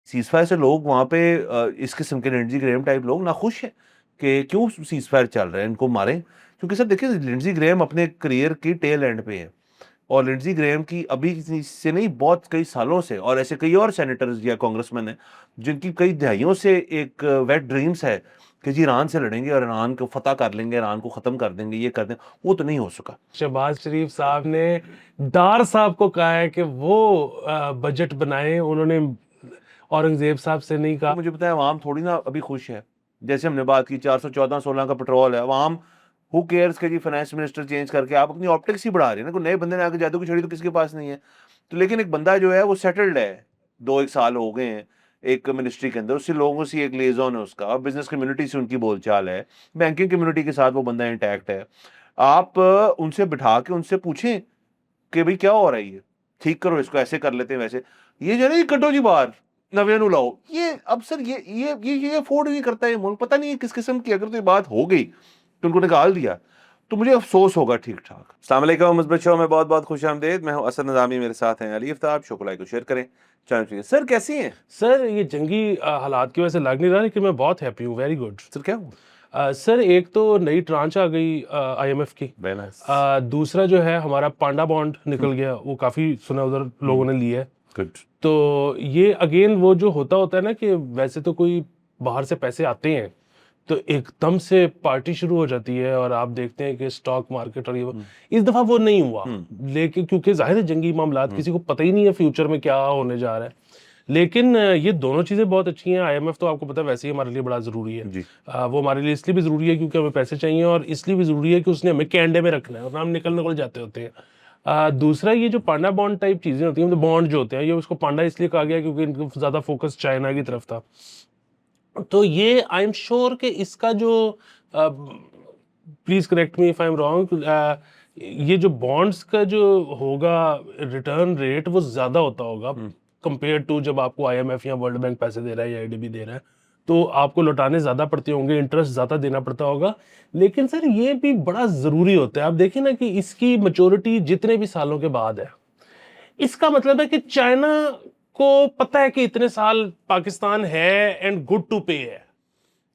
Cease fire سے لوگ وہاں پہ اس قسم کے لنڈزی گریم ٹائپ لوگ ناخوش ہیں کہ کیوں سیز فائر چل رہا ہے، ان کو ماریں. کیونکہ سر دیکھیں لنڈزی گریم اپنے کریئر کی ٹیل اینڈ پہ ہے، اور لنڈزی گریم کی ابھی سے نہیں بہت کئی سالوں سے، اور ایسے کئی اور سینیٹرز یا کانگریس مین ہیں جن کی کئی دہائیوں سے ایک ویٹ ڈریمز ہے کہ جی ایران سے لڑیں گے اور ایران کو فتح کر لیں گے، ایران کو ختم کر دیں گے، یہ کر دیں. وہ تو نہیں ہو سکا. شہباز شریف صاحب نے ڈار صاحب کو کہا ہے کہ وہ بجٹ بنائیں، انہوں نے اورنگزیب صاحب سے نہیں کہا. مجھے پتا ہے عوام تھوڑی نا ابھی خوش ہے. جیسے ہم نے بات کی 414-16 کا پیٹرول ہے، عوام ہو کیئرز کہ جی فائنانس منسٹر چینج کر کے آپ اپنی آپٹکس ہی بڑھا رہے ہیں نا. کوئی نئے بندے نے آ کے جادو کی چھڑی تو کس کے پاس نہیں ہے. تو لیکن ایک بندہ جو ہے وہ سیٹلڈ ہے، 2-1 سال ہو گئے ہیں ایک منسٹری کے اندر، اس سے لوگوں سے ایک لیزون ہے اس کا، بزنس کمیونٹی سے ان کی بول چال ہے، بینکنگ کمیونٹی کے ساتھ وہ بندہ انٹیکٹ ہے. آپ ان سے بٹھا کے ان سے پوچھیں کہ بھئی کیا ہو رہا ہے، یہ ٹھیک کرو اس کو، ایسے کر لیتے ہیں ویسے. یہ جو ہے نا یہ کٹو جی باہر نویں نو لاؤ، یہ اب سر یہ افورڈ نہیں کرتا ہے ملک. پتہ نہیں ہے کس قسم کی، اگر تو یہ بات ہو گئی تو ان کو نکال دیا تو مجھے افسوس ہوگا. ٹھیک ٹھاک. السلام علیکم، مثبت شو میں بہت بہت خوش آمدید. میں ہوں اسد نظامی، میرے ساتھ ہیں علی افتاب. شو کو لائک و شیئر کریں. چلیں سر کیسی ہیں؟ سر یہ جنگی حالات کی وجہ سے لگ نہیں رہا، لیکن میں بہت ہیپی ہوں. Very good. سر کیا ہوا؟ سر ایک تو نئی ٹرانچ آ گئی آئی ایم ایف کی. Very nice. دوسرا جو ہے ہمارا پانڈا بانڈ نکل گیا، وہ کافی سنا ادھر لوگوں نے لیا ہے. گڈ. تو یہ اگین وہ جو ہوتا ہے نا کہ ویسے تو کوئی باہر سے پیسے آتے ہیں تو ایک دم سے پارٹی شروع ہو جاتی ہے، اور آپ دیکھتے ہیں کہ سٹاک مارکیٹ اور یہ اس دفعہ وہ نہیں ہوا. لیکن کیونکہ ظاہر ہے جنگی معاملات، کسی کو پتہ ہی نہیں ہے فیوچر میں کیا ہونے جا رہا ہے. لیکن یہ دونوں چیزیں بہت اچھی ہیں. آئی ایم ایف تو آپ کو پتہ ہے ویسے ہی ہمارے لیے بڑا ضروری ہے. جی. وہ ہمارے لیے اس لیے بھی ضروری ہے کیونکہ ہمیں پیسے چاہیے، اور اس لیے بھی ضروری ہے کہ اس نے ہمیں کینڈے میں رکھنا ہے، ورنہ ہم نکل جاتے ہوتے ہیں. دوسرا یہ جو پانڈا بانڈ ٹائپ چیزیں ہوتی ہیں، بانڈ جو ہوتے ہیں، یہ اس کو پانڈا اس لیے کہا گیا کیونکہ ان کو زیادہ فوکس چائنا کی طرف تھا. تو یہ آئی ایم شیور کہ اس کا جو please correct me if I am wrong, یہ جو بانڈز کا جو ہوگا ریٹرن ریٹ وہ زیادہ ہوتا ہوگا کمپیئر ٹو جب آپ کو آئی ایم ایف یا ورلڈ بینک پیسے دے رہا ہے یا آئی ڈی بی دے رہا ہے، تو آپ کو لوٹانے زیادہ پڑتے ہوں گے، انٹرسٹ زیادہ دینا پڑتا ہوگا. لیکن سر یہ بھی بڑا ضروری ہوتا ہے. آپ دیکھیں نا کہ اس کی میچورٹی جتنے بھی سالوں کے بعد ہے، اس کا مطلب ہے کہ چائنا کو پتہ ہے کہ اتنے سال پاکستان ہے اینڈ گڈ ٹو پے ہے.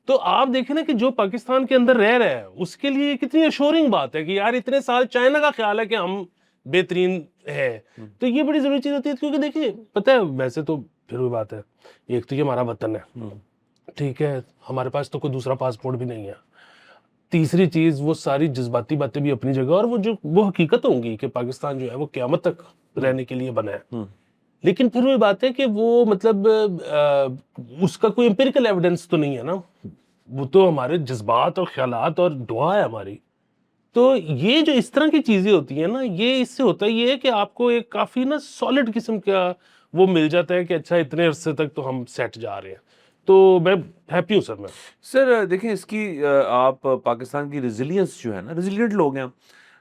تو آپ دیکھیں نا کہ جو پاکستان کے اندر رہ رہا ہے اس کے لیے کتنی ایشورنگ بات ہے کہ یار اتنے سال چائنا کا خیال ہے کہ ہم بہترین ہے. تو یہ بڑی ضروری چیز ہوتی ہے. کیونکہ دیکھیے پتہ ہے ویسے تو پھر وہی بات ہے، ایک تو یہ ہمارا وطن ہے، ٹھیک ہے، ہمارے پاس تو کوئی دوسرا پاسپورٹ بھی نہیں ہے. تیسری چیز وہ ساری جذباتی باتیں بھی اپنی جگہ، اور وہ حقیقت ہوں گی کہ پاکستان جو ہے وہ قیامت تک رہنے کے لیے بنا ہے. لیکن پھر وہی بات ہے کہ وہ مطلب اس کا کوئی امپیریکل ایویڈنس تو نہیں ہے نا، وہ تو ہمارے جذبات اور خیالات اور دعا ہے ہماری. تو یہ جو اس طرح کی چیزیں ہوتی ہیں نا، یہ اس سے ہوتا یہ ہے کہ آپ کو ایک کافی نا سالڈ قسم کا وہ مل جاتا ہے کہ اچھا اتنے عرصے تک تو ہم سیٹ جا رہے ہیں. تو میں ہیپی ہوں سر. میں سر دیکھیں اس کی آپ پاکستان کی ریزیلینس جو ہے نا، ریزیلینٹ لوگ ہیں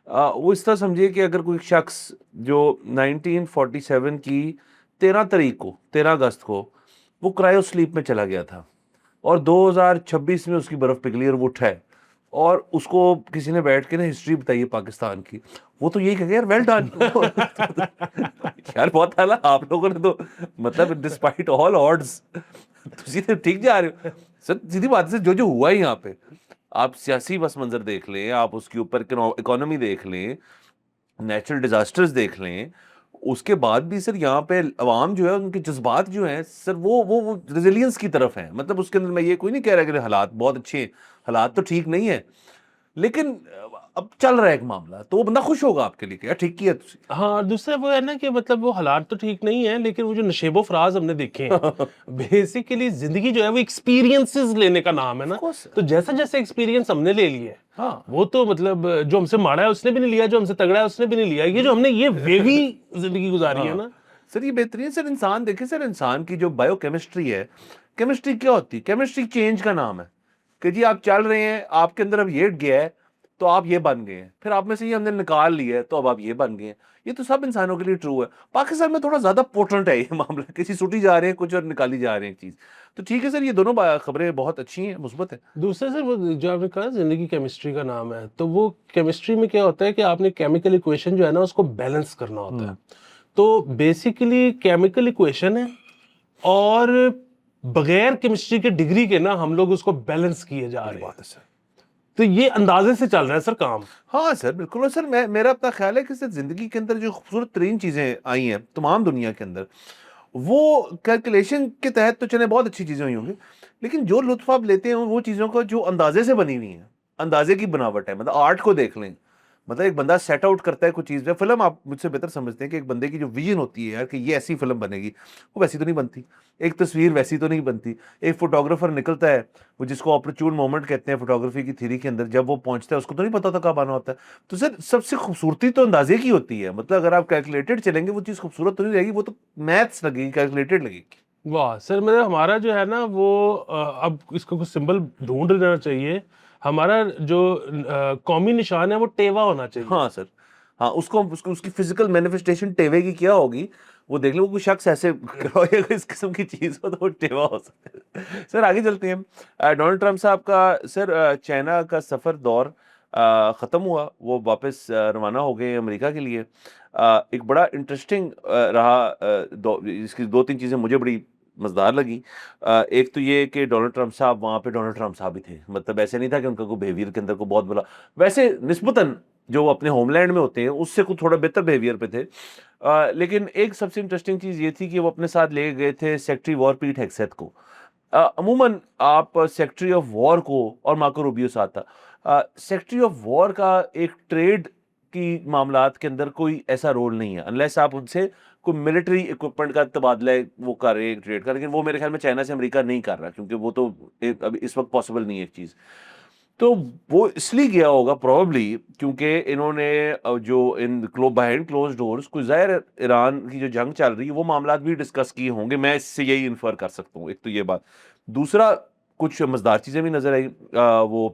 وہ اس طرح سمجھے کہ اگر کوئی شخص جو 1947 کی 13 اگست کو وہ کرائیو سلیپ میں چلا گیا تھا، اور 2026 میں اس کی برف پگھلی اور وہ اٹھا ہے، اور اس کو کسی نے بیٹھ کے نا ہسٹری بتائی ہے پاکستان کی، وہ تو یہی کہے یار ویل ڈن یار بہت اعلیٰ آپ لوگوں نے تو مطلب ڈسپائٹ آل آڈز تو ٹھیک جا رہے ہو. سر سیدھی بات ہے، جو ہوا ہے یہاں پہ، آپ سیاسی بس منظر دیکھ لیں، آپ اس کے اوپر اکانومی دیکھ لیں، نیچرل ڈیزاسٹرز دیکھ لیں، اس کے بعد بھی سر یہاں پہ عوام جو ہے ان کے جذبات جو ہیں سر وہ ریزیلینس کی طرف ہیں. مطلب اس کے اندر میں یہ کوئی نہیں کہہ رہا کہ حالات بہت اچھے ہیں، حالات تو ٹھیک نہیں ہیں، لیکن اب چل رہا ہے ایک معاملہ، تو وہ بندہ خوش ہوگا آپ کے لیے کہ یار ٹھیک کیا تسی. ہاں، اور دوسرا وہ ہے نا کہ مطلب وہ حالات تو ٹھیک نہیں ہیں، لیکن وہ جو نشیب و فراز ہم نے دیکھے ہیں بیسیکلی زندگی جو ہے وہ ایکسپیرینسز لینے کا نام ہے نا. تو جیسا جیسے ایکسپیرینس ہم نے لے لیے، وہ تو مطلب جو ہم سے ماڑا ہے اس نے بھی نہیں لیا، جو ہم سے تگڑا ہے اس نے بھی نہیں لیا. یہ جو ہم نے یہ ویوی زندگی گزاری ہے نا سر، یہ بہترین. سر انسان دیکھیں، سر انسان کی جو بایو کیمسٹری ہے، کیمسٹری کیا ہوتی ہے؟ کیمسٹری چینج کا نام ہے کہ جی آپ چل رہے ہیں، آپ کے اندر اب یہ گیا ہے تو آپ یہ بن گئے ہیں، پھر آپ میں سے یہ ہم نے نکال لیا ہے تو اب آپ یہ بن گئے ہیں. یہ تو سب انسانوں کے لیے ٹرو ہے. پاکستان میں تھوڑا زیادہ پوٹنٹ ہے یہ معاملہ، کسی سوٹی جا رہے ہیں کچھ اور نکالی جا رہے ہیں چیز. تو ٹھیک ہے سر، یہ دونوں خبریں بہت اچھی ہیں، مثبت ہیں. دوسرا سر وہ جو آپ نے کہا زندگی کیمسٹری کا نام ہے، تو وہ کیمسٹری میں کیا ہوتا ہے کہ آپ نے کیمیکل ایکویشن جو ہے نا اس کو بیلنس کرنا ہوتا ہے. تو بیسیکلی کیمیکل ایکویشن ہے اور بغیر کیمسٹری کے ڈگری کے نا ہم لوگ اس کو بیلنس کیے جا رہے ہیں. سر. تو یہ اندازے سے چل رہا ہے سر کام. ہاں سر بالکل. اور سر میرا اپنا خیال ہے کہ سر زندگی کے اندر جو خوبصورت ترین چیزیں آئی ہیں تمام دنیا کے اندر, وہ کیلکولیشن کے تحت تو چلیں بہت اچھی چیزیں ہوئی ہوں گی, لیکن جو لطف آپ لیتے ہیں وہ چیزوں کو جو اندازے سے بنی ہوئی ہیں, اندازے کی بناوٹ ہے. مطلب آرٹ کو دیکھ لیں, مطلب ایک بندہ سیٹ آؤٹ کرتا ہے کچھ چیز میں. فلم آپ مجھ سے بہتر سمجھتے ہیں کہ ایک بندے کی جو ویژن ہوتی ہے یار کہ یہ ایسی فلم بنے گی, وہ ویسی تو نہیں بنتی. ایک تصویر ویسی تو نہیں بنتی. ایک فوٹوگرافر نکلتا ہے, وہ جس کو اپرچون مومنٹ کہتے ہیں فوٹوگرافی کی تھیوری کے اندر, جب وہ پہنچتا ہے اس کو تو نہیں پتا تھا کب آنا ہوتا ہے. تو سر سب سے خوبصورتی تو اندازے کی ہوتی ہے. مطلب اگر آپ کیلکولیٹڈ چلیں گے وہ چیز خوبصورت تو نہیں رہے گی, وہ تو میتھس لگے گی, کیلکولیٹڈ لگے گی. واہ سر, میرا ہمارا جو ہے نا وہ اب اس کو کچھ سمبل ڈھونڈ لینا چاہیے. ہمارا جو قومی نشان ہے وہ ٹیوا ہونا چاہیے. ہاں سر, ہاں اس کی فزیکل مینیفیسٹیشن ٹیوے کی کیا ہوگی, وہ دیکھ لو. کوئی شخص ایسے کروائے گا اس قسم کی چیز ہو تو وہ ٹیوا ہو سکتا ہے. سر آگے چلتے ہیں. ڈونلڈ ٹرمپ صاحب کا سر چائنا کا سفر دور ختم ہوا, وہ واپس روانہ ہو گئے امریکہ کے لیے. ایک بڑا انٹرسٹنگ رہا, اس کی 2-3 چیزیں مجھے بڑی مزدار لگی. ایک تو یہ کہ ڈونلڈ ٹرمپ صاحب وہاں پہ ڈونلڈ ٹرمپ صاحب ہی تھے. مطلب ایسے نہیں تھا کہ ان کا کوئی بیہیویئر کے اندر کو بہت بڑا, ویسے نسبتاً جو وہ اپنے ہوم لینڈ میں ہوتے ہیں اس سے کچھ تھوڑا بہتر بیہیویئر پہ تھے. لیکن ایک سب سے انٹرسٹنگ چیز یہ تھی کہ وہ اپنے ساتھ لے گئے تھے سیکٹری وار پیٹ ہیگسیتھ کو. عموماً آپ سیکٹری آف وار کو, اور مارکو روبیو ساتھ تھا, سیکٹری آف وار کا ایک ٹریڈ کی معاملات کے اندر کوئی ایسا رول نہیں ہے انلیس آپ ان سے کوئی ملٹری اکوپمنٹ کا تبادلہ وہ کر رہے ہیں ٹریڈ کا. لیکن وہ میرے خیال میں چائنا سے امریکہ نہیں کر رہا, کیونکہ وہ تو ابھی اس وقت پاسبل نہیں ہے ایک چیز. تو وہ اس لیے گیا ہوگا پروبلی کیونکہ انہوں نے جو ان بہائنڈ کلوز ڈورز کوئی ظاہر ایران کی جو جنگ چل رہی ہے وہ معاملات بھی ڈسکس کیے ہوں گے. میں اس سے یہی انفر کر سکتا ہوں. ایک تو یہ بات. دوسرا کچھ مزدار چیزیں بھی نظر آئی. وہ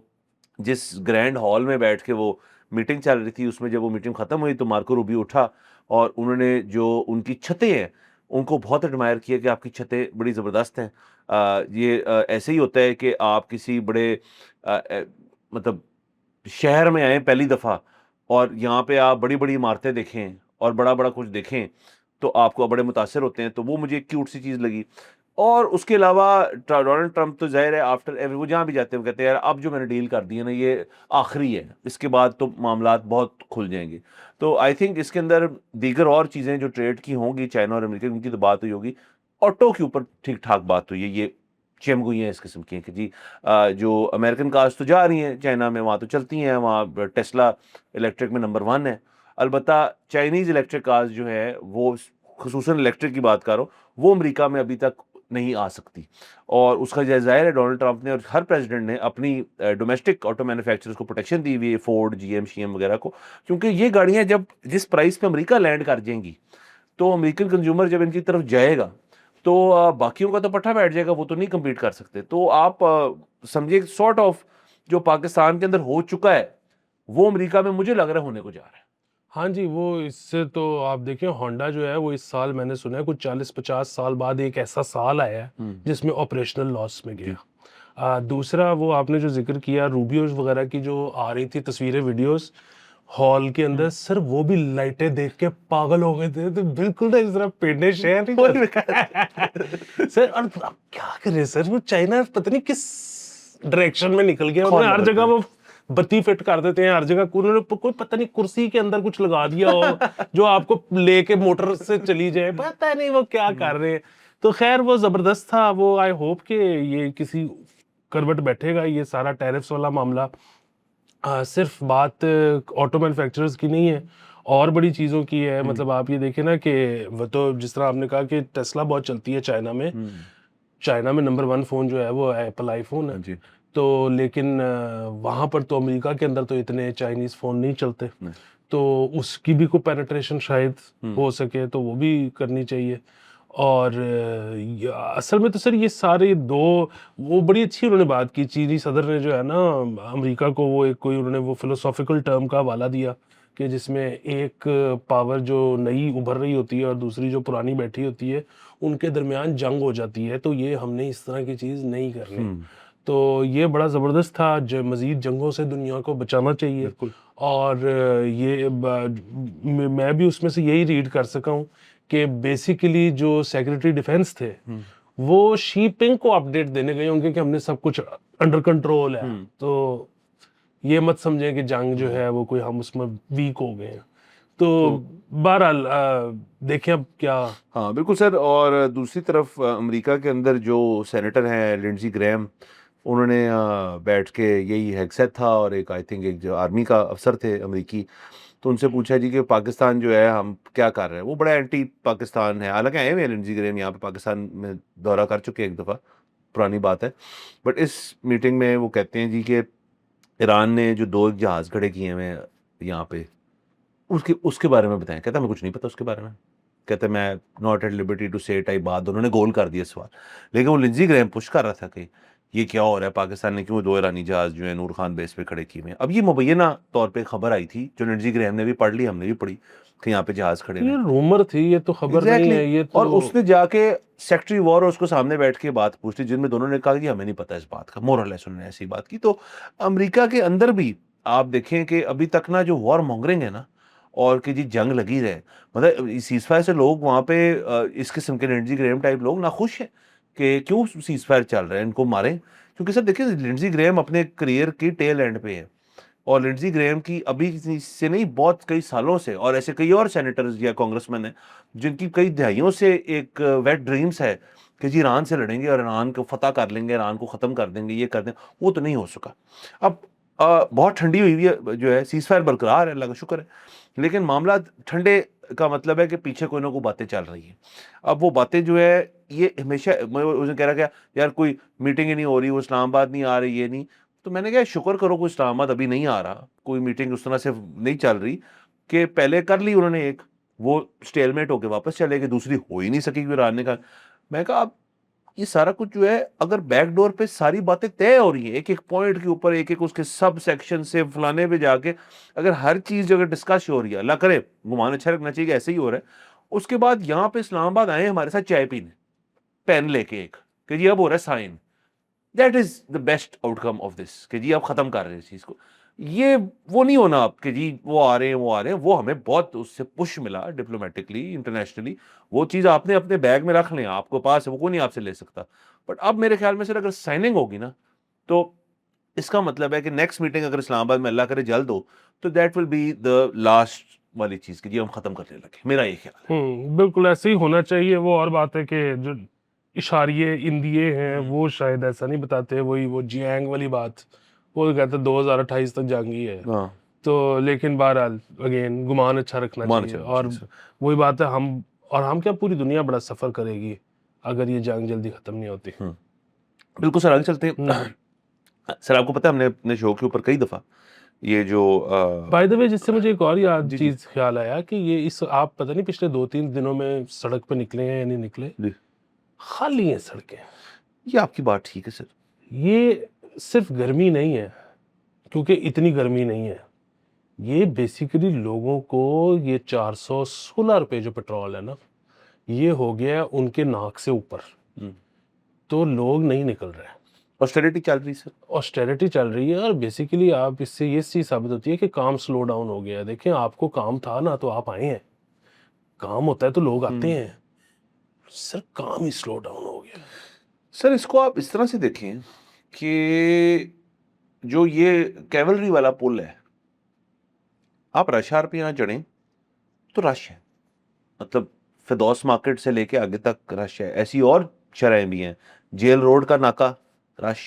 جس گرینڈ ہال میں بیٹھ کے وہ میٹنگ چل رہی تھی, اس میں جب وہ میٹنگ ختم ہوئی تو مارکو روبیو اٹھا اور انہوں نے جو ان کی چھتیں ہیں ان کو بہت ایڈمائر کیا کہ آپ کی چھتیں بڑی زبردست ہیں. یہ ایسے ہی ہوتا ہے کہ آپ کسی بڑے مطلب شہر میں آئیں پہلی دفعہ اور یہاں پہ آپ بڑی بڑی عمارتیں دیکھیں اور بڑا بڑا کچھ دیکھیں تو آپ کو بڑے متاثر ہوتے ہیں. تو وہ مجھے ایک کیوٹ سی چیز لگی. اور اس کے علاوہ ڈونلڈ ٹرمپ تو ظاہر ہے آفٹر ایوری, وہ جہاں بھی جاتے ہیں وہ کہتے ہیں یار اب جو میں نے ڈیل کر دی ہے نا یہ آخری ہے, اس کے بعد تو معاملات بہت کھل جائیں گے. تو آئی تھنک اس کے اندر دیگر اور چیزیں جو ٹریڈ کی ہوں گی چائنا اور امریکہ ان کی تو بات ہوئی ہوگی. آٹو کے اوپر ٹھیک ٹھاک بات ہوئی ہے. یہ چمگوئیاں اس قسم کی ہیں کہ جی جو امریکن کارز تو جا رہی ہیں چائنا میں, وہاں تو چلتی ہیں, وہاں ٹیسلا الیکٹرک میں نمبر 1 ہے. البتہ چائنیز الیکٹرک کارز جو ہے وہ خصوصاً الیکٹرک کی بات کرو وہ امریکہ میں ابھی تک نہیں آ سکتی. اور اس کا ظاہر ہے ڈونلڈ ٹرمپ نے اور ہر پریزیڈنٹ نے اپنی ڈومیسٹک آٹو مینوفیکچررز کو پروٹیکشن دی ہوئی ہے, فورڈ, جی ایم وغیرہ کو, کیونکہ یہ گاڑیاں جب جس پرائس پہ امریکہ لینڈ کر جائیں گی تو امریکن کنزیومر جب ان کی طرف جائے گا تو باقیوں کا تو پٹھا بیٹھ جائے گا, وہ تو نہیں کمپیٹ کر سکتے. تو آپ سمجھے سارٹ آف جو پاکستان کے اندر ہو چکا ہے وہ امریکہ میں مجھے لگ رہا ہے ہونے کو جا رہا ہے. ہاں جی, وہ اس سے تو آپ دیکھیں ہونڈا جو ہے وہ اس سال میں نے سنا ہے کچھ 40-50 سال بعد ایک ایسا سال آیا ہے جس میں آپریشنل لاس میں گیا. دوسرا وہ آپ نے جو ذکر کیا روبیوز وغیرہ کی جو آ رہی تھی تصویریں ویڈیوز ہال کے اندر, سر وہ بھی لائٹیں دیکھ کے پاگل ہو گئے تھے. تو بالکل نا اس طرح پیڑنے شہر نہیں سر. اور کیا کرے سر, وہ چائنا پتہ نہیں کس ڈائریکشن میں نکل گیا. انہوں نے ہر جگہ وہ بتی فٹ کر دیتے ہیں, ہر جگہ انہوں نے کوئی پتہ نہیں کرسی کے اندر کچھ لگا دیا ہو جو آپ کو لے کے موٹر سے چلی جائے, پتہ نہیں وہ کیا کر رہے ہیں. تو خیر وہ زبردست تھا. وہ آئی ہوپ کہ یہ کسی کروٹ بیٹھے گا یہ سارا ٹیرفس والا معاملہ. صرف بات آٹو مینوفیکچررز کی نہیں ہے, اور بڑی چیزوں کی ہے. مطلب آپ یہ دیکھیں نا کہ وہ تو جس طرح آپ نے کہا کہ ٹیسلا بہت چلتی ہے چائنا میں, چائنا میں نمبر 1 فون جو ہے وہ ایپل آئی فون ہے. تو لیکن وہاں پر تو امریکہ کے اندر تو اتنے چائنیز فون نہیں چلتے, تو اس کی بھی کوئی پینیٹریشن شاید ہو سکے تو وہ بھی کرنی چاہیے. اور اصل میں تو سر یہ سارے وہ بڑی اچھی انہوں نے بات کی چینی صدر نے جو ہے نا امریکہ کو, وہ ایک کوئی انہوں نے وہ فلوسافیکل ٹرم کا حوالہ دیا کہ جس میں ایک پاور جو نئی ابھر رہی ہوتی ہے اور دوسری جو پرانی بیٹھی ہوتی ہے ان کے درمیان جنگ ہو جاتی ہے, تو یہ ہم نے اس طرح کی چیز نہیں کرنی. تو یہ بڑا زبردست تھا. مزید جنگوں سے دنیا کو بچانا چاہیے. اور یہ میں بھی اس میں سے یہی ریڈ کر سکا ہوں کہ بیسیکلی جو سیکرٹری ڈیفینس تھے وہ شی پنگ کو اپڈیٹ دینے گئے ہوں گے کہ ہم نے سب کچھ انڈر کنٹرول ہے. تو یہ مت سمجھیں کہ جنگ جو ہے وہ کوئی ہم اس میں ویک ہو گئے ہیں. تو بہرحال دیکھیں اب کیا. ہاں بالکل سر. اور دوسری طرف امریکہ کے اندر جو سینیٹر ہیں لنڈزی گریم, انہوں نے بیٹھ کے, یہی ہیگسیت تھا اور ایک آئی تھنک ایک جو آرمی کا افسر تھے امریکی, تو ان سے پوچھا جی کہ پاکستان جو ہے ہم کیا کر رہے ہیں. وہ بڑا اینٹی پاکستان ہے, حالانکہ آئے ہوئے ہیں لنڈزی گریم یہاں پہ پاکستان میں دورہ کر چکے ہیں ایک دفعہ, پرانی بات ہے, بٹ اس میٹنگ میں وہ کہتے ہیں جی کہ ایران نے جو 2 جہاز کھڑے کیے ہوئے ہیں یہاں پہ, اس کے بارے میں بتائیں. کہتا ہے میں کچھ نہیں پتا اس کے بارے میں. کہتے ہیں میں ناٹ ایٹ لبرٹی ٹو سے ٹائپ بات, انہوں نے گول کر دیا سوال. لیکن وہ لنزی گریم پوچھ کر رہا تھا کہ یہ کیا ہو رہا ہے, پاکستان نے کیوں 2 ایرانی جہاز جو ہے نور خان بیس پہ کھڑے کیے ہوئے ہیں. اب یہ مبینہ طور پہ خبر آئی تھی جو لنزی گریم نے بھی پڑھ لی, ہم نے بھی پڑھی, کہ یہاں پہ جہاز کھڑے ہیں. یہ رومر تھی, یہ تو خبر نہیں ہے. یہ تو اور اس نے جا کے سیکٹری وار اس کو سامنے بیٹھ کے بات پوچھ لی, جن میں دونوں نے کہا کہ ہمیں نہیں پتا اس بات کا. مورلیس انہوں نے ایسی بات کی. تو امریکہ کے اندر بھی آپ دیکھیں کہ ابھی تک نا جو وار مونگرنگ ہے نا, اور کہ جی جنگ لگی رہے, مطلب سیز فائر سے لوگ وہاں پہ اس قسم کے لنڈزی گریم ٹائپ لوگ ناخوش ہیں کہ کیوں سیز فائر چل رہا ہے, ان کو ماریں. کیونکہ سر دیکھیں لنڈزی گریم اپنے کریئر کی ٹیل اینڈ پہ ہے, اور لنڈزی گریم کی ابھی سے نہیں بہت کئی سالوں سے, اور ایسے کئی اور سینیٹرز یا کانگریس مین ہیں جن کی کئی دہائیوں سے ایک ویٹ ڈریمز ہے کہ جی ایران سے لڑیں گے اور ایران کو فتح کر لیں گے, ایران کو ختم کر دیں گے, یہ کر دیں. وہ تو نہیں ہو سکا. اب بہت ٹھنڈی ہوئی ہے جو ہے, سیز فائر برقرار ہے, اللہ کا شکر ہے, لیکن معاملات ٹھنڈے کا مطلب ہے کہ پیچھے کوئی نہ کوئی باتیں چل رہی ہیں. اب وہ باتیں جو ہے یہ ہمیشہ, میں کہہ رہا کہ یار کوئی میٹنگ ہی نہیں ہو رہی, وہ اسلام آباد نہیں آ رہی, یہ نہیں. تو میں نے کہا شکر کرو کوئی اسلام آباد ابھی نہیں آ رہا, کوئی میٹنگ اس طرح سے نہیں چل رہی, کہ پہلے کر لی انہوں نے ایک, وہ سٹیل میٹ ہو کے واپس چلے گئے, دوسری ہو ہی نہیں سکی کیونکہ ایران نے کہا. میں کہا اب یہ سارا کچھ جو ہے اگر بیک ڈور پہ ساری باتیں طے ہو رہی ہیں, ایک ایک پوائنٹ کے اوپر, ایک ایک اس کے سب سیکشن سے فلانے پہ جا کے اگر ہر چیز جو اگر ڈسکس ہو رہی ہے, اللہ کرے گمان اچھا رکھنا چاہیے کہ ایسے ہی ہو رہا ہے, اس کے بعد یہاں پہ اسلام آباد آئے ہمارے ساتھ چائے پینے, پین لے کے ایک, کہ جی اب ہو رہا ہے sign, that is the best outcome of this, کہ جی آپ ختم کر رہے ہیں اس چیز کو. یہ وہ نہیں ہونا آپ کہ جی وہ آ رہے ہیں, وہ ہمیں بہت اس سے پش ملا ڈپلومیٹکلی انٹرنیشنلی, وہ چیز آپ نے اپنے بیگ میں رکھ لیں, آپ کو پاس ہے, وہ کوئی نہیں آپ سے لے سکتا. بٹ اب میرے خیال میں سر اگر سائننگ ہوگی نا, تو اس کا مطلب ہے کہ نیکسٹ میٹنگ اگر اسلام آباد میں اللہ کرے جلد ہو, تو that will be the last والی چیز کہ جی ہم ختم کرنے لگے. میرا یہ خیال ہے. بالکل ایسے ہی ہونا چاہیے. وہ اور بات ہے کہ جو اشاریے اندیے ہیں وہ شاید ایسا نہیں بتاتے, وہی وہ جیانگ والی بات, وہ کہتے 2028 تک جنگ ہی ہے. تو لیکن بہرحال اگین گمان اچھا رکھنا چاہیے. اور وہی بات ہے, ہم کیا پوری دنیا بڑا سفر کرے گی اگر یہ جنگ جلدی ختم نہیں ہوتی. بالکل سر, آگے چلتے ہیں. سر آپ کو پتہ ہے ہم نے اپنے شو کے اوپر کئی دفعہ یہ جو بائی دا وے, جس سے مجھے ایک اور یاد چیز خیال آیا کہ یہ آپ پتہ نہیں پچھلے 2-3 دنوں میں سڑک پہ نکلے ہیں یا نہیں نکلے, خالی ہیں سڑکیں. یہ آپ کی بات ٹھیک ہے سر, یہ صرف گرمی نہیں ہے, کیونکہ اتنی گرمی نہیں ہے, یہ بیسیکلی لوگوں کو یہ 416 روپے جو پیٹرول ہے نا, یہ ہو گیا ان کے ناک سے اوپر. تو لوگ نہیں نکل رہے. آسٹیرٹی چل رہی سر, آسٹیرٹی چل رہی ہے, اور بیسیکلی آپ اس سے یہ چیز ثابت ہوتی ہے کہ کام سلو ڈاؤن ہو گیا ہے. دیکھیں آپ کو کام تھا نا تو آپ آئے ہیں, کام ہوتا ہے تو لوگ آتے ہیں. سر کام ہی سلو ڈاؤن ہو گیا. سر اس کو آپ اس طرح سے دیکھیں کہ جو یہ کیولری والا پل ہے, آپ رش آر پہ یہاں چڑھیں تو رش ہے, مطلب فردوس مارکیٹ سے لے کے آگے تک رش ہے. ایسی اور شرائیں بھی ہیں, جیل روڈ کا ناکہ رش,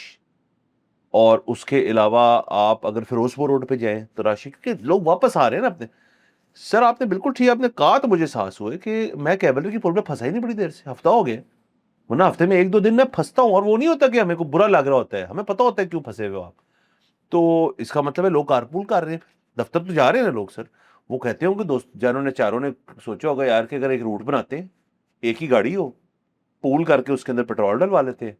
اور اس کے علاوہ آپ اگر فیروز پور روڈ پہ جائیں تو رش ہے, کیونکہ لوگ واپس آ رہے ہیں نا اپنے. سر آپ نے بالکل ٹھیک آپ نے کہا, تو مجھے سانس ہوئے کہ میں کیولری کی پل پہ پھنسا ہی نہیں بڑی دیر سے, ہفتہ ہو گیا. ورنہ ہفتے میں 1-2 دن میں پھنستا ہوں, اور وہ نہیں ہوتا کہ ہمیں کو برا لگ رہا ہوتا ہے, ہمیں پتہ ہوتا ہے کیوں پھنسے ہوئے آپ. تو اس کا مطلب ہے لوگ کارپول کر رہے ہیں, دفتر تو جا رہے ہیں لوگ. سر وہ کہتے ہوں کہ دوست جانوں نے چاروں نے سوچا ہوگا یار کہ اگر ایک روٹ بناتے ہیں, ایک ہی گاڑی ہو, پول کر کے اس کے اندر پیٹرول ڈلوا لیتے ہیں,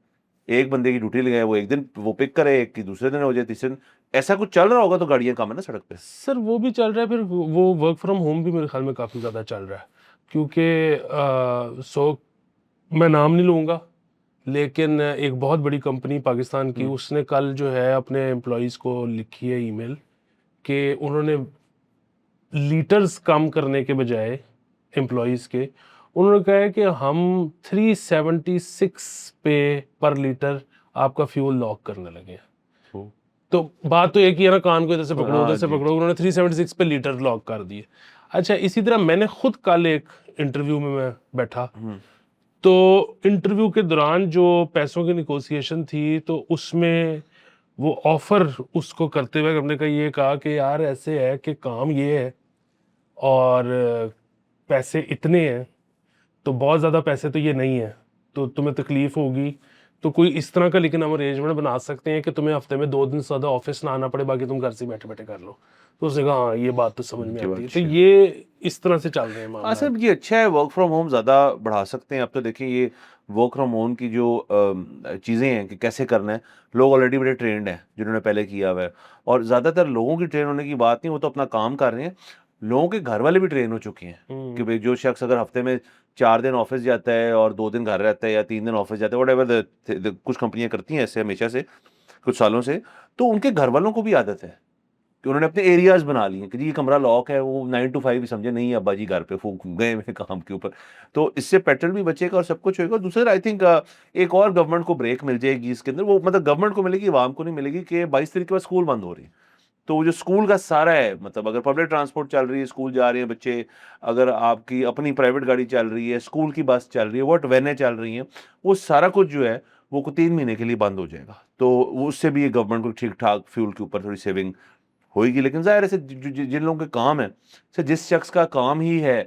ایک بندے کی ڈیوٹی لگائے, وہ ایک دن وہ پک کرے, ایک کی دوسرے دن ہو جائے, تیسرے دن. ایسا کچھ چل رہا ہوگا تو گاڑیاں کم ہے نا سڑک پہ. سر وہ بھی چل رہا ہے, پھر وہ ورک فرام ہوم بھی میرے خیال میں کافی زیادہ چل رہا ہے, کیونکہ میں نام نہیں لوں گا, لیکن ایک بہت بڑی کمپنی پاکستان کی, اس نے کل جو ہے اپنے امپلائیز کو لکھی ہے ای میل کہ انہوں نے لیٹرز کم کرنے کے بجائے امپلائیز کے, انہوں نے کہا ہے کہ ہم 376 پہ پر لیٹر آپ کا فیول لاک کرنے لگے ہیں. تو بات تو ایک ہی ہے نا, کان کو ادھر سے پکڑو ادھر سے پکڑو, انہوں نے 376 پہ لیٹر لاک کر دیے. اچھا اسی طرح میں نے خود کل ایک انٹرویو میں بیٹھا, تو انٹرویو کے دوران جو پیسوں کی نیگوسیشن تھی تو اس میں وہ آفر اس کو کرتے ہوئے ہم نے یہ کہا کہ یار ایسے ہے کہ کام یہ ہے اور پیسے اتنے ہیں, تو بہت زیادہ پیسے تو یہ نہیں ہے, تو تمہیں تکلیف ہوگی, تو کوئی اس طرح کا لیکن ہم ارینجمنٹ بنا سکتے ہیں کہ تمہیں ہفتے میں 2 دن سے زیادہ آفس نہ آنا پڑے, باقی تم گھر سے بیٹھے بیٹھے کر لو. تو اس نے کہا ہاں یہ بات تو سمجھ میں آتی ہے. تو یہ اس طرح سے چل رہے ہیں معاملات. سر یہ اچھا ہے, ورک فرام ہوم زیادہ بڑھا سکتے ہیں. اب تو دیکھیں یہ ورک فرام ہوم کی جو چیزیں ہیں کہ کیسے کرنا ہے, لوگ آلریڈی بڑے ٹرینڈ ہیں جنہوں نے پہلے کیا ہوا ہے, اور زیادہ تر لوگوں کی ٹرین ہونے کی بات نہیں, وہ تو اپنا کام کر رہے ہیں. لوگوں کے گھر والے بھی ٹرین ہو چکے ہیں کہ بھائی جو شخص اگر ہفتے میں 4 دن آفس جاتا ہے اور 2 دن گھر رہتا ہے یا 3 دن آفس جاتا ہے, واٹ ایور, کچھ کمپنیاں کرتی ہیں ایسے ہمیشہ سے, کچھ سالوں سے, تو ان کے گھر والوں کو بھی عادت ہے کہ انہوں نے اپنے ایریاز بنا لیے کہ جی یہ کمرہ لاک ہے, وہ 9 to 5 سمجھے نہیں ابا جی گھر پہ گئے ہوئے کام کے اوپر. تو اس سے پیٹرول بھی بچے گا اور سب کچھ ہوئے گا. دوسرا آئی تھنک ایک اور گورنمنٹ کو بریک مل جائے گی اس کے اندر, وہ مطلب گورنمنٹ کو ملے گی, عوام کو نہیں ملے گی, کہ 22 تاریخ کے بعد اسکول بند ہو رہی ہیں. تو وہ جو اسکول کا سارا ہے, مطلب اگر پبلک ٹرانسپورٹ چل رہی ہے, اسکول جا رہے ہیں بچے, اگر آپ کی اپنی پرائیویٹ گاڑی چل رہی ہے, اسکول کی بس چل رہی ہے, واٹ وینیں چل رہی ہیں, وہ سارا کچھ جو ہے وہ 3 مہینے کے لیے بند ہو جائے گا. تو وہ اس سے بھی گورنمنٹ کو ٹھیک ٹھاک فیول کے اوپر تھوڑی سیونگ ہوئے گی. لیکن ظاہر ہے جن لوگوں کے کام ہے, جس شخص کا کام ہی ہے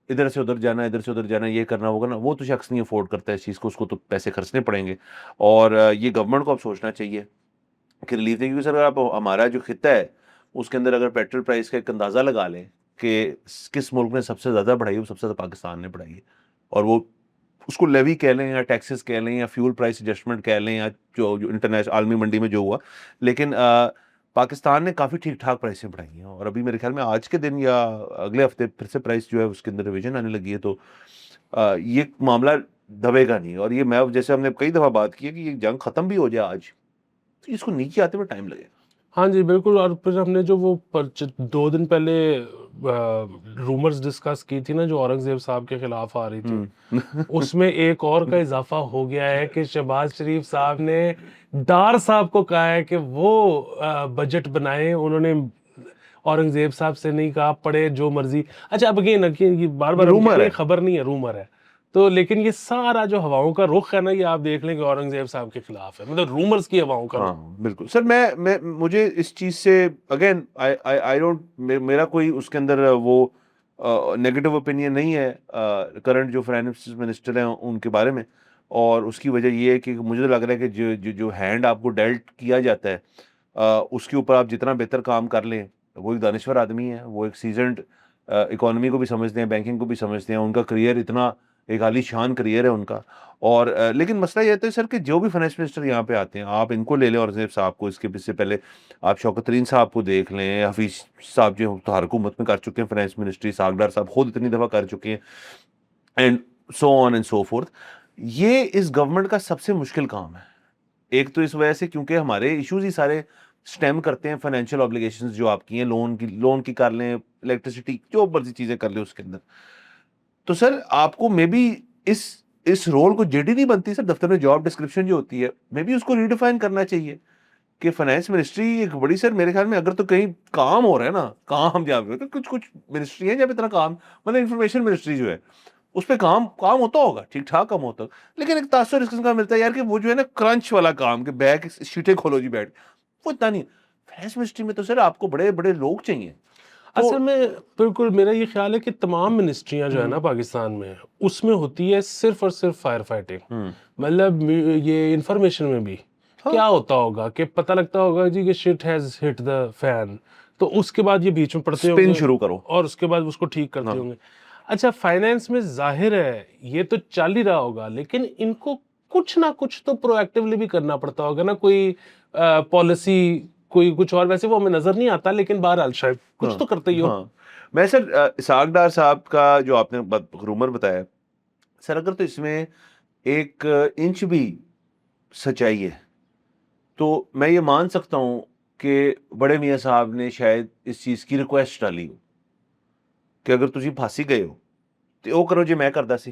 ادھر سے ادھر جانا, ادھر سے ادھر جانا, یہ کرنا ہوگا نا, وہ تو شخص نہیں افورڈ کرتا ہے اس چیز کو, اس کو تو پیسے خرچنے پڑیں گے. اور یہ گورنمنٹ کو اب سوچنا چاہیے کہ ریلیف دیں, کیونکہ سر اگر آپ ہمارا جو خطہ ہے اس کے اندر اگر پیٹرول پرائس کا ایک اندازہ لگا لیں کہ کس ملک نے سب سے زیادہ بڑھائی ہے, وہ سب سے زیادہ پاکستان نے بڑھائی ہے. اور وہ اس کو لیوی کہہ لیں یا ٹیکسز کہہ لیں یا فیول پرائس ایڈجسٹمنٹ کہہ لیں یا جو انٹرنیشنل عالمی منڈی میں جو ہوا, لیکن پاکستان نے کافی ٹھیک ٹھاک پرائسیں بڑھائی ہیں. اور ابھی میرے خیال میں آج کے دن یا اگلے ہفتے پھر سے پرائس جو ہے اس کے اندر ریویژن آنے لگی ہے. تو یہ معاملہ دبے گا نہیں. اور یہ میں جیسے ہم نے کئی دفعہ بات کی ہے کہ یہ جنگ ختم بھی ہو جائے آج, تو اس کو نیچے آتے ہوئے ٹائم لگے گا. ہاں جی بالکل. اور پھر ہم نے جو وہ 2 دن پہلے رومرز ڈسکس کی تھی نا, جو اورنگزیب صاحب کے خلاف آ رہی تھی, اس میں ایک اور کا اضافہ ہو گیا ہے کہ شہباز شریف صاحب نے ڈار صاحب کو کہا ہے کہ وہ بجٹ بنائیں. انہوں نے اورنگزیب صاحب سے نہیں کہا پڑے جو مرضی. اچھا اب یہ بار بار ہم کہہ رہے ہیں خبر نہیں ہے, رومر ہے, تو لیکن یہ سارا جو ہواؤں کا رخ ہے نا, یہ آپ دیکھ لیں کہ اورنگزیب صاحب کے خلاف ہے, مطلب رومرز کی ہواؤں کا. ہاں بالکل سر. میں مجھے اس چیز سے اگین آئی ڈونٹ, میرا کوئی اس کے اندر وہ نیگیٹو اوپینین نہیں ہے کرنٹ جو فائنانس منسٹر ہیں ان کے بارے میں. اور اس کی وجہ یہ ہے کہ مجھے لگ رہا ہے کہ جو ہینڈ آپ کو ڈیلٹ کیا جاتا ہے اس کے اوپر آپ جتنا بہتر کام کر لیں, وہ ایک دانشور آدمی ہے, وہ ایک سیزنڈ اکانومی کو بھی سمجھتے ہیں, بینکنگ کو بھی سمجھتے ہیں, ان کا کریئر اتنا ایک عالی شان کریئر ہے ان کا. اور لیکن مسئلہ یہ ہے سر کہ جو بھی فائنانس منسٹر یہاں پہ آتے ہیں, آپ ان کو لے لیں, اورنگزیب صاحب کو, اس کے سے پہلے آپ شوکت ترین صاحب کو دیکھ لیں, حفیظ صاحب جو ہر حکومت میں کر چکے ہیں فائنانس منسٹری, ساگدار صاحب خود اتنی دفعہ کر چکے ہیں, and so on and so forth. یہ اس گورنمنٹ کا سب سے مشکل کام ہے. ایک تو اس وجہ سے کیونکہ ہمارے ایشوز ہی سارے سٹیم کرتے ہیں فائنینشیل آبلیگیشنز جو آپ کی ہیں, لون کی کر لیں, الیکٹریسٹی جو مرضی چیزیں کر لیں اس کے اندر. تو سر آپ کو مے بی اس رول کو جے ڈی نہیں بنتی سر, دفتر میں جاب ڈسکرپشن جو ہوتی ہے, مے بی اس کو ریڈیفائن کرنا چاہیے کہ فائنانس منسٹری ایک بڑی, سر میرے خیال میں اگر تو کہیں کام ہو رہا ہے نا, کام جہاں پہ تو کچھ منسٹری ہیں جب اتنا کام, مطلب انفارمیشن منسٹری جو ہے اس پہ کام ہوتا ہوگا, ٹھیک ٹھاک کام ہوتا ہوگا, لیکن ایک تاثر اس قسم کا ملتا ہے یار کہ وہ جو ہے نا کرنچ والا کام, کہ بیک شیٹیں کھولو جی بیٹھ, وہ اتنا نہیں. فائنانس منسٹری میں تو سر آپ کو بڑے بڑے لوگ چاہیے. اصل میں بالکل میرا یہ خیال ہے کہ تمام منسٹریاں جو ہے نا پاکستان میں, اس میں ہوتی ہے صرف اور صرف فائر فائٹنگ. مطلب یہ انفارمیشن میں بھی کیا ہوتا ہوگا کہ پتہ لگتا ہوگا جی کہ shit has hit the fan, تو اس کے بعد یہ بیچ میں پڑھتے ہوں گے شروع کرو اور اس کے بعد اس کو ٹھیک کرتے ہوں گے. اچھا فائنینس میں ظاہر ہے یہ تو چل ہی رہا ہوگا, لیکن ان کو کچھ نہ کچھ تو پرو ایکٹیولی بھی کرنا پڑتا ہوگا نا, کوئی پالیسی, کوئی کچھ اور. ویسے وہ ہمیں نظر نہیں آتا, لیکن بہرحال شاید کچھ تو کرتے ہی ہو. میں سر اسحاق ڈار صاحب کا جو آپ نے رومر بتایا سر, اگر تو اس میں ایک انچ بھی سچائی ہے تو میں یہ مان سکتا ہوں کہ بڑے میاں صاحب نے شاید اس چیز کی ریکویسٹ ڈالی ہو کہ اگر تسی پھانسی گئے ہو ਤੇ ਉਹ ਕਰੋ ਜੇ ਮੈਂ ਕਰਦਾ ਸੀ,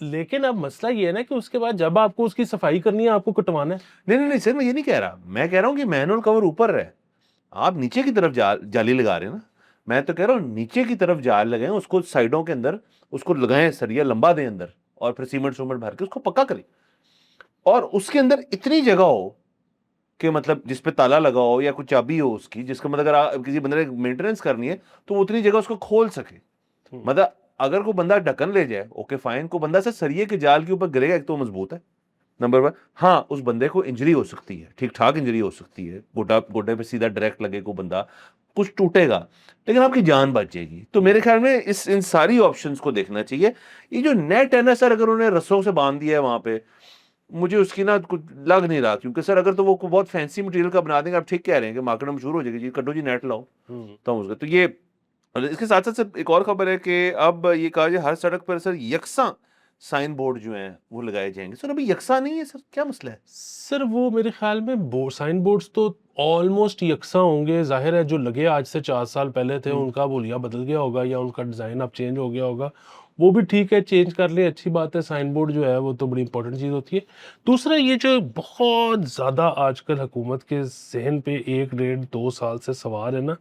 لیکن اب مسئلہ یہ ہے نا کہ اس کے بعد جب آپ کو اس کی صفائی کرنی ہے آپ کو کٹوانا ہے. نہیں سر میں یہ نہیں کہہ رہا, میں کہہ رہا ہوں کہ مینول کور اوپر ہے, آپ نیچے کی طرف جالی لگا رہے ہیں نا, میں تو کہہ رہا ہوں نیچے کی طرف جال لگائیں, اس کو سائڈوں کے اندر اس کو لگائیں, سریا لمبا دیں اندر, اور پھر سیمنٹ بھر کے اس کو پکا کریں, اور اس کے اندر اتنی جگہ ہو کہ مطلب جس پہ تالا لگا ہو یا کوئی چابی ہو اس کی, جس کا مطلب اگر کسی بندے نے مینٹیننس کرنی ہے تو وہ اتنی جگہ اس کو کھول سکے. مطلب اگر کوئی بندہ ڈھکن لے جائے اوکے فائن, کو بندہ سے سریے کے جال کے اوپر گرے گا, ایک تو مضبوط ہے نمبر 1, ہاں اس بندے کو انجری ہو سکتی ہے, ٹھیک ٹھاک انجری ہو سکتی ہے, گوڈے پہ سیدھا ڈائریکٹ لگے کو بندہ کچھ ٹوٹے گا, لیکن آپ کی جان بچ جائے گی. تو میرے خیال میں ان ساری آپشنس کو دیکھنا چاہیے. یہ جو نیٹ ہے نا سر, اگر انہوں نے رسوں سے باندھ دیا ہے وہاں پہ, مجھے اس کی نا کچھ لگ نہیں رہا, کیونکہ سر اگر تو وہ بہت فینسی مٹیریل کا بنا دیں گے, آپ ٹھیک کہہ رہے ہیں کہ مارکیٹ میں مشہور ہو جائے گی جی کڈو جی نیٹ لاؤ تو اس کا. تو یہ اس کے ساتھ ساتھ سر ایک اور خبر ہے کہ اب یہ کہا جائے ہر سڑک پر سر یکساں سائن بورڈ جو ہیں وہ لگائے جائیں گے. سر ابھی یکساں نہیں ہے سر, کیا مسئلہ ہے؟ سر وہ میرے خیال میں سائن بورڈز تو آلموسٹ یکساں ہوں گے. ظاہر ہے جو لگے آج سے 4 سال پہلے تھے ان کا بولیا بدل گیا ہوگا یا ان کا ڈیزائن اب چینج ہو گیا ہوگا, وہ بھی ٹھیک ہے, چینج کر لیں, اچھی بات ہے. سائن بورڈ جو ہے وہ تو بڑی امپورٹنٹ چیز ہوتی ہے. دوسرا یہ جو بہت زیادہ آج کل حکومت کے ذہن پہ 1 ڈیڑھ 2 سال سے سوال ہے نا,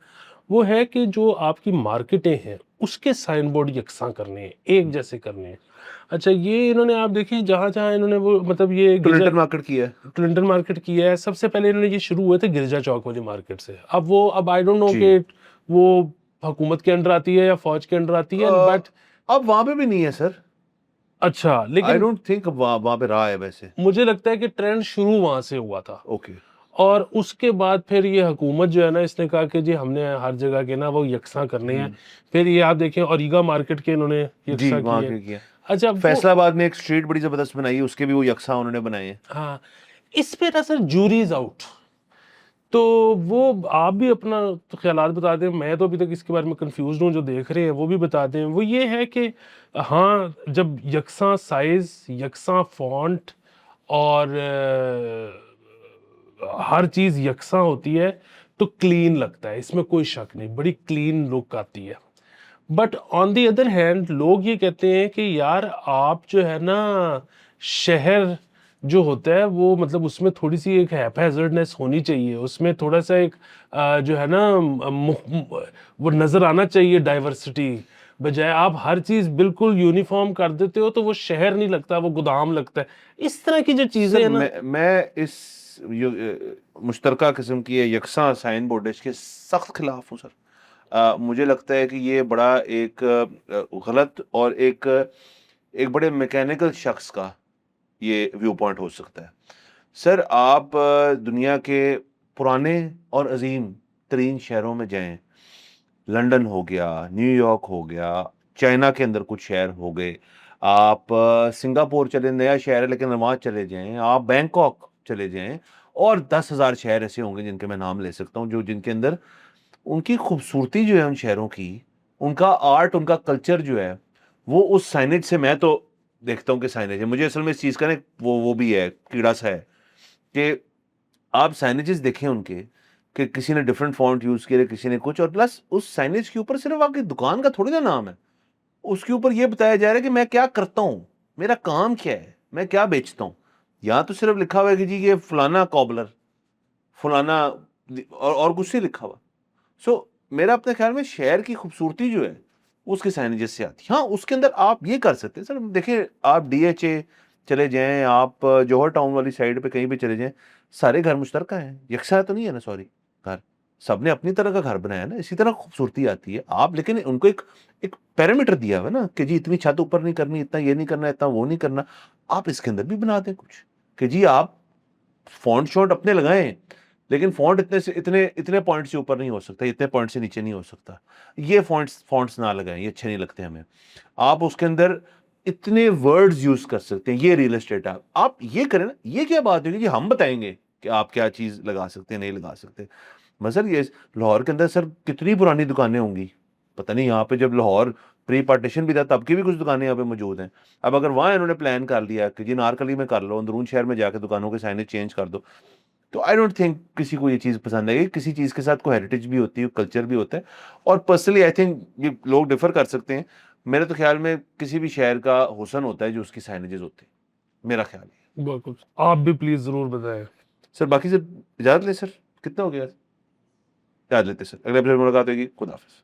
وہ ہے کہ جو آپ کی مارکیٹیں ہیں اس کے سائن بورڈ یکساں کرنے ہیں, ایک جیسے کرنے ہیں. اچھا یہ انہوں نے آپ دیکھیں جہاں جہاں انہوں نے وہ مطلب یہ کلنٹن مارکیٹ کی ہے, کلنٹن مارکیٹ کی ہے, سب سے پہلے انہوں نے یہ شروع ہوئے تھے گرجا چوک والی مارکیٹ سے. اب آئی ڈونٹ نو کہ وہ حکومت کے انڈر آتی ہے یا فوج کے انڈر آتی ہے, بٹ اب وہاں پہ بھی نہیں ہے سر. اچھا آئی لیکن ڈونٹ تھنک وہاں پہ رہا ہے ویسے. مجھے لگتا ہے کہ ٹرینڈ شروع وہاں سے ہوا تھا. اوکے. اور اس کے بعد پھر یہ حکومت جو ہے نا, اس نے کہا کہ جی ہم نے ہر جگہ کے نا وہ یکساں کرنے ہیں. پھر یہ آپ دیکھیں اوریگا مارکیٹ کے انہوں نے یکساں کیے. اچھا فیصلہ آباد میں ایک اسٹریٹ بڑی زبردست بنائی ہے, اس کے بھی وہ یکساں انہوں نے بنائے ہیں. ہاں اس پہ نا سر جوریز آؤٹ, تو وہ آپ بھی اپنا خیالات بتا دیں. میں تو ابھی تک اس کے بارے میں کنفیوزڈ ہوں, جو دیکھ رہے ہیں وہ بھی بتا دیں. وہ یہ ہے کہ ہاں جب یکساں سائز, یکساں فونٹ اور ہر چیز یکساں ہوتی ہے تو کلین لگتا ہے, اس میں کوئی شک نہیں, بڑی کلین لک آتی ہے. But on the other hand لوگ یہ کہتے ہیں کہ یار آپ جو ہے نا شہر جو ہوتا ہے وہ مطلب اس میں تھوڑی سی ایک ہیزرڈنیس ہونی چاہیے, اس میں تھوڑا سا ایک جو ہے نا وہ نظر آنا چاہیے ڈائیورسٹی. بجائے آپ ہر چیز بالکل یونیفارم کر دیتے ہو تو وہ شہر نہیں لگتا, وہ گودام لگتا ہے. اس طرح کی جو چیزیں ہیں نا, میں اس مشترکہ قسم کی یکساں سائن بورڈ اس کے سخت خلاف ہوں سر. مجھے لگتا ہے کہ یہ بڑا ایک غلط اور ایک بڑے میکینیکل شخص کا یہ ویو پوائنٹ ہو سکتا ہے. سر آپ دنیا کے پرانے اور عظیم ترین شہروں میں جائیں, لندن ہو گیا, نیو یارک ہو گیا, چائنا کے اندر کچھ شہر ہو گئے, آپ سنگاپور چلے, نیا شہر ہے لیکن وہاں چلے جائیں, آپ بینکاک چلے جائیں, اور 10,000 شہر ایسے ہوں گے جن کے میں نام لے سکتا ہوں, جن کے اندر ان کی خوبصورتی جو ہے ان شہروں کی, ان کا آرٹ, ان کا کلچر جو ہے وہ اس سائنج سے, میں تو دیکھتا ہوں کہ سائنج ہے. مجھے اصل میں اس چیز کا نا وہ بھی ہے کیڑا سا ہے کہ آپ سائنجز دیکھیں ان کے کہ کسی نے ڈفرینٹ فونٹ یوز کیے, کسی نے کچھ, اور پلس اس سائنج کے اوپر صرف آپ کی دکان کا تھوڑی نا نام ہے, اس کے اوپر یہ بتایا جا رہا ہے کہ میں کیا کرتا ہوں, میرا کام کیا ہے, میں کیا بیچتا ہوں. یہاں تو صرف لکھا ہوا ہے کہ جی یہ فلانا کوبلر, فلانا, اور کچھ نہیں لکھا ہوا. سو میرا اپنے خیال میں شہر کی خوبصورتی جو ہے اس کے سائنجز سے آتی ہے. ہاں اس کے اندر آپ یہ کر سکتے ہیں سر, دیکھیں آپ ڈی ایچ اے چلے جائیں, آپ جوہر ٹاؤن والی سائڈ پہ کہیں بھی چلے جائیں, سارے گھر مشترکہ ہیں, یکساں تو نہیں ہے نا, سوری, گھر سب نے اپنی طرح کا گھر بنایا نا, اسی طرح خوبصورتی آتی ہے. آپ لیکن ان کو ایک پیرامیٹر دیا ہوا ہے نا کہ جی اتنی چھت اوپر نہیں کرنی, اتنا یہ نہیں کرنا, اتنا وہ نہیں کرنا. آپ اس کے اندر بھی بنا دیں کچھ کہ جی آپ فونٹ شونٹ اپنے لگائیں, لیکن فونٹ اتنے پوائنٹ سے اوپر نہیں ہو سکتا, اتنے پوائنٹ سے نیچے نہیں ہو سکتا, یہ فونٹس نہ لگائیں, یہ اچھے نہیں لگتے ہمیں. آپ اس کے اندر اتنے ورڈز یوز کر سکتے ہیں, یہ ریئل اسٹیٹ آپ یہ کریں نا. یہ کیا بات ہے کہ جی ہم بتائیں گے کہ آپ کیا چیز لگا سکتے ہیں, نہیں لگا سکتے. مثلا یہ لاہور کے اندر سر کتنی پرانی دکانیں ہوں گی, پتہ نہیں. یہاں پہ جب لاہور پری پارٹیشن بھی تھا تب کی بھی کچھ دکانیں یہاں پہ موجود ہیں. اب اگر وہاں انہوں نے پلان کر لیا کہ جی نارکلی میں کر لو, اندرون شہر میں جا کے دکانوں کے سائنج چینج کر دو, تو آئی ڈونٹ تھنک کسی کو یہ چیز پسند آئے گی. کسی چیز کے ساتھ کوئی ہیریٹیج بھی ہوتی ہے, کلچر بھی ہوتا ہے, اور پرسنلی آئی تھنک یہ لوگ ڈفر کر سکتے ہیں. میرے تو خیال میں کسی بھی شہر کا حسن ہوتا ہے جو اس کی سائنیجز ہوتے ہیں، میرا خیال ہے. بالکل. آپ بھی پلیز ضرور بتائیں. سر باقی سر اجازت لیں سر، کتنا ہو گیا؟ اجازت لیتے سر، اگلے ایپیسوڈ میں ملاقات ہوگی. خدا حافظ.